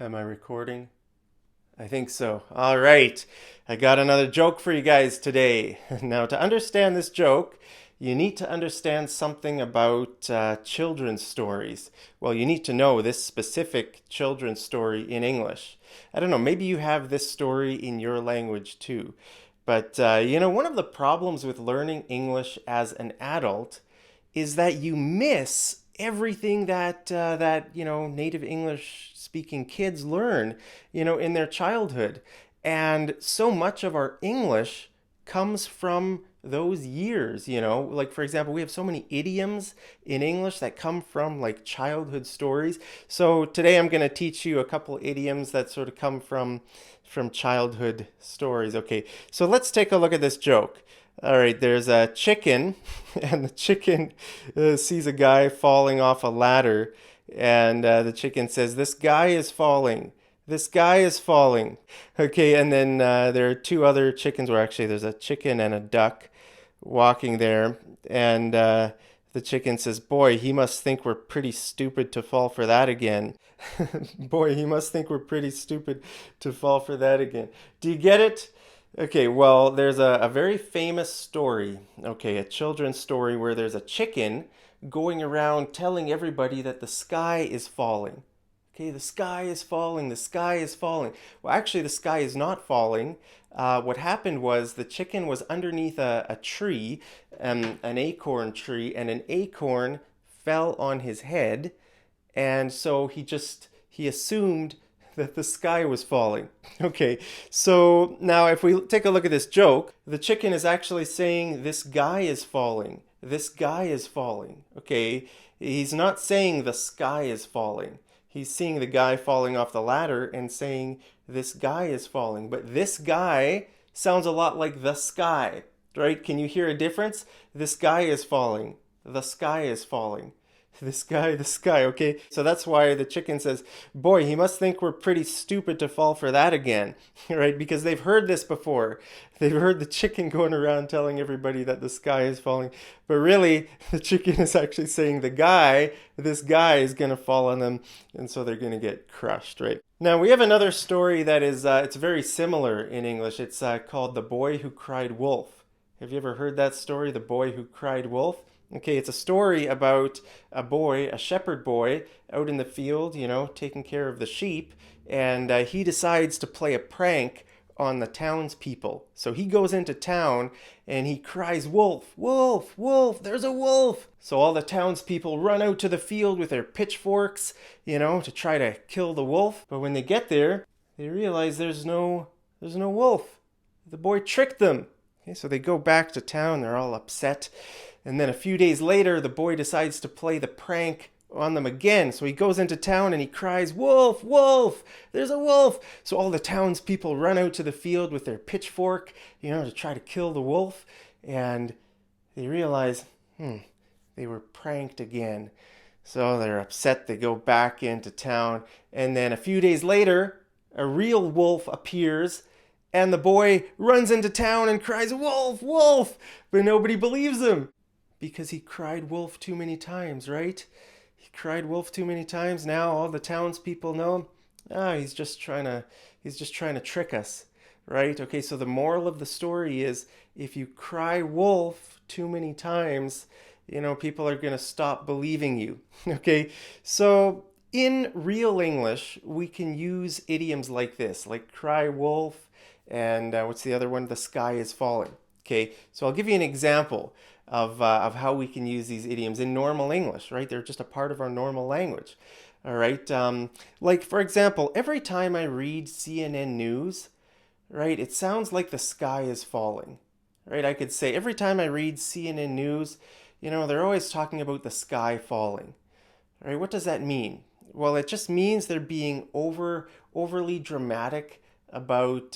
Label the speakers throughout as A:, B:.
A: Am I recording? I think so. All right. I got another joke for you guys today. Now, to understand this joke, you need to understand something about children's stories. Well, you need to know this specific children's story in English. I don't know, maybe you have this story in your language too. But, one of the problems with learning English as an adult is that you miss everything that native English speaking kids learn, in their childhood. And so much of our English comes from those years, like for example, we have so many idioms in English that come from like childhood stories. So today I'm going to teach you a couple idioms that sort of come from childhood stories. Okay, so let's take a look at this joke. All right, there's a chicken, and the chicken sees a guy falling off a ladder, and the chicken says, "This guy is falling. This guy is falling." Okay, and then there are two other chickens, or actually, there's a chicken and a duck walking there, and the chicken says, "Boy, he must think we're pretty stupid to fall for that again." Boy, he must think we're pretty stupid to fall for that again. Do you get it? Okay, well, there's a very famous story, okay, a children's story where there's a chicken going around telling everybody that the sky is falling. Okay, the sky is falling, the sky is falling. Well, actually, the sky is not falling. What happened was the chicken was underneath a tree, an acorn tree, and an acorn fell on his head, and so he assumed that the sky was falling. Okay, so now if we take a look at this joke, the chicken is actually saying this guy is falling. This guy is falling. Okay, he's not saying the sky is falling. He's seeing the guy falling off the ladder and saying this guy is falling. But this guy sounds a lot like the sky, right? Can you hear a difference? This guy is falling. The sky is falling. This guy, this guy, okay? So that's why the chicken says, "Boy, he must think we're pretty stupid to fall for that again," right? Because they've heard this before. They've heard the chicken going around telling everybody that the sky is falling. But really, the chicken is actually saying this guy is going to fall on them, and so they're going to get crushed, right? Now, we have another story that is, it's very similar in English. It's called The Boy Who Cried Wolf. Have you ever heard that story, The Boy Who Cried Wolf? Okay, it's a story about a boy, a shepherd boy, out in the field, taking care of the sheep, and he decides to play a prank on the townspeople. So he goes into town and he cries, "Wolf, wolf, wolf, there's a wolf!" So all the townspeople run out to the field with their pitchforks, to try to kill the wolf. But when they get there, they realize there's no wolf. The boy tricked them. Okay, so they go back to town, they're all upset. And then a few days later, the boy decides to play the prank on them again. So he goes into town and he cries, "Wolf, wolf, there's a wolf." So all the townspeople run out to the field with their pitchfork, to try to kill the wolf. And they realize, they were pranked again. So they're upset. They go back into town. And then a few days later, a real wolf appears. And the boy runs into town and cries, "Wolf, wolf!" But nobody believes him because he cried wolf too many times, right? He cried wolf too many times. Now all the townspeople know, he's just trying to trick us, right? Okay, so the moral of the story is if you cry wolf too many times, people are going to stop believing you. Okay, so in real English, we can use idioms like this, like cry wolf, and what's the other one? The sky is falling. Okay, so I'll give you an example of how we can use these idioms in normal English, right? They're just a part of our normal language. All right, like for example, every time I read CNN News, right, it sounds like the sky is falling, right? I could say every time I read CNN News, they're always talking about the sky falling, right? What does that mean? Well, it just means they're being overly dramatic about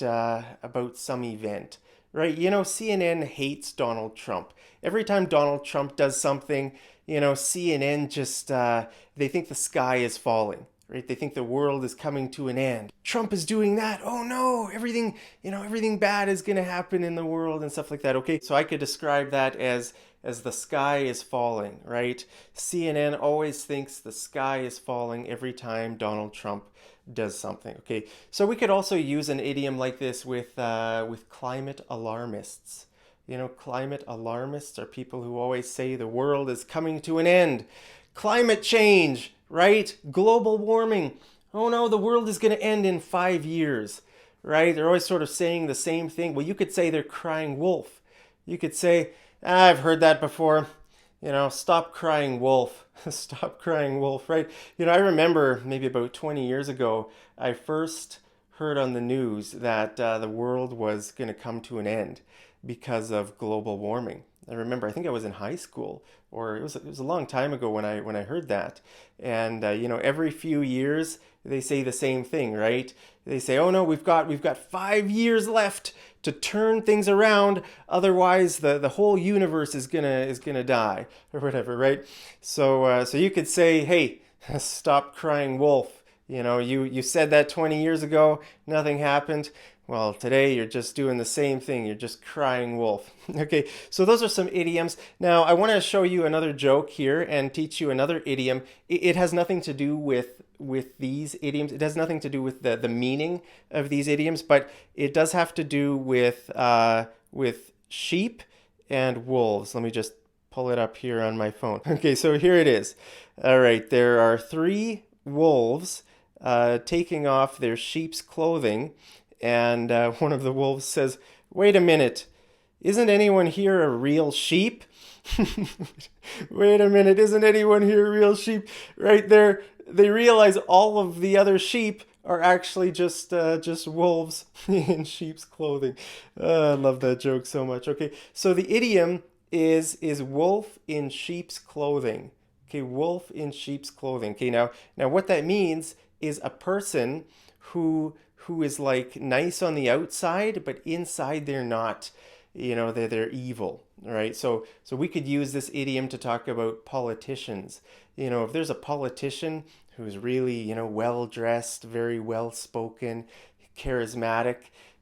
A: some event, right? CNN hates Donald Trump. Every time Donald Trump does something, CNN just they think the sky is falling, right? They think the world is coming to an end. Trump is doing that. Oh no, everything bad is going to happen in the world and stuff like that. Okay, so I could describe that as as the sky is falling, right? CNN always thinks the sky is falling every time Donald Trump does something. Okay, so we could also use an idiom like this with climate alarmists. You know, climate alarmists are people who always say the world is coming to an end. Climate change, right? Global warming. Oh no, the world is going to end in 5 years, right? They're always sort of saying the same thing. Well, you could say they're crying wolf. You could say, I've heard that before. You know, stop crying wolf. Stop crying wolf, right? You know, I remember maybe about 20 years ago, I first heard on the news that the world was going to come to an end because of global warming. I remember, I think I was in high school, or it was a long time ago when I heard that. And you know, every few years they say the same thing, right? They say, "Oh no, we've got 5 years left to turn things around. Otherwise, the whole universe is gonna die or whatever," right? So you could say, "Hey, stop crying wolf." You know, you said that 20 years ago, nothing happened. Well, today you're just doing the same thing. You're just crying wolf. Okay, so those are some idioms. Now, I want to show you another joke here and teach you another idiom. It has nothing to do with these idioms. It has nothing to do with the meaning of these idioms, but it does have to do with sheep and wolves. Let me just pull it up here on my phone. Okay, so here it is. All right, there are three wolves taking off their sheep's clothing, and one of the wolves says, "Wait a minute, isn't anyone here a real sheep?" Wait a minute, isn't anyone here a real sheep? Right there, they realize all of the other sheep are actually just wolves in sheep's clothing. I love that joke so much. Okay, so the idiom is wolf in sheep's clothing. Okay, wolf in sheep's clothing. Okay, now what that means is a person who is like nice on the outside, but inside they're not. You know, they're evil, right? So we could use this idiom to talk about politicians. You know, if there's a politician who's really, you know, well dressed, very well spoken, charismatic,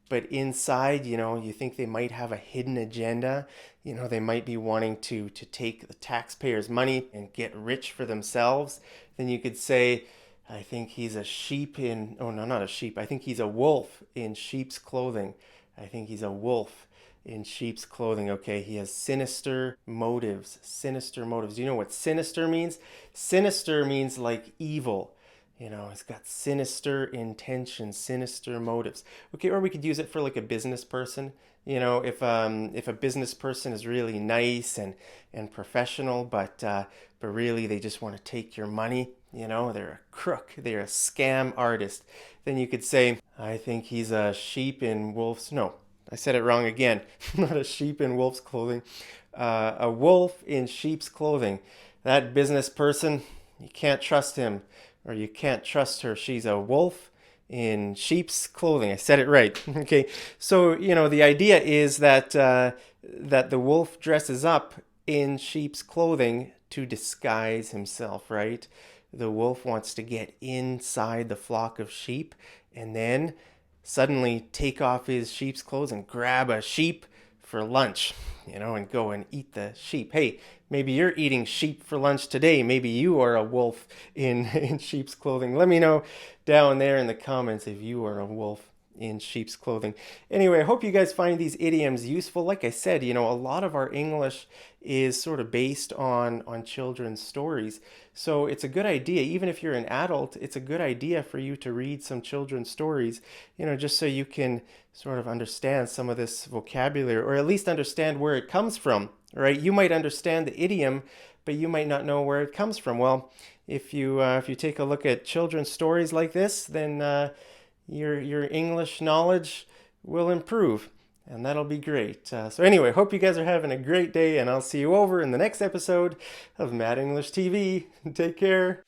A: but inside, you know, you think they might have a hidden agenda. You know, they might be wanting to take the taxpayers' money and get rich for themselves. Then you could say, I think he's a sheep in, oh no, not a sheep. I think he's a wolf in sheep's clothing. I think he's a wolf in sheep's clothing. Okay, he has sinister motives. Sinister motives. Do you know what sinister means? Sinister means like evil. You know, he's got sinister intentions, sinister motives. Okay, or we could use it for like a business person. You know, if a business person is really nice and professional, but really they just want to take your money. You know, they're a crook, they're a scam artist. Then you could say, I think he's a sheep in wolf's. No, I said it wrong again. Not a sheep in wolf's clothing. A wolf in sheep's clothing. That business person, you can't trust him, or you can't trust her. She's a wolf in sheep's clothing. I said it right. Okay, so you know the idea is that that the wolf dresses up in sheep's clothing to disguise himself, right? The wolf wants to get inside the flock of sheep and then suddenly take off his sheep's clothes and grab a sheep for lunch, you know, and go and eat the sheep. Hey, maybe you're eating sheep for lunch today. Maybe you are a wolf in sheep's clothing. Let me know down there in the comments if you are a wolf in sheep's clothing. Anyway, I hope you guys find these idioms useful. Like I said, you know, a lot of our English is sort of based on children's stories. So it's a good idea, even if you're an adult, it's a good idea for you to read some children's stories, you know, just so you can sort of understand some of this vocabulary, or at least understand where it comes from, right? You might understand the idiom, but you might not know where it comes from. Well, if you take a look at children's stories like this, then your English knowledge will improve, and that'll be great. So anyway, hope you guys are having a great day, and I'll see you over in the next episode of Mad English TV. Take care.